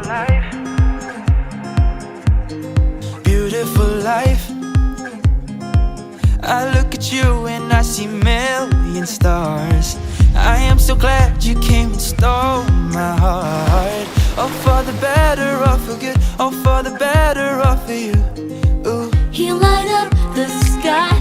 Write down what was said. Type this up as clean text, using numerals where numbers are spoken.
life. Beautiful life. I look at you and I see million stars. I am so glad you came and stole my heart. Oh, for the better or for good, oh, for the better or for you. Ooh. You light up the sky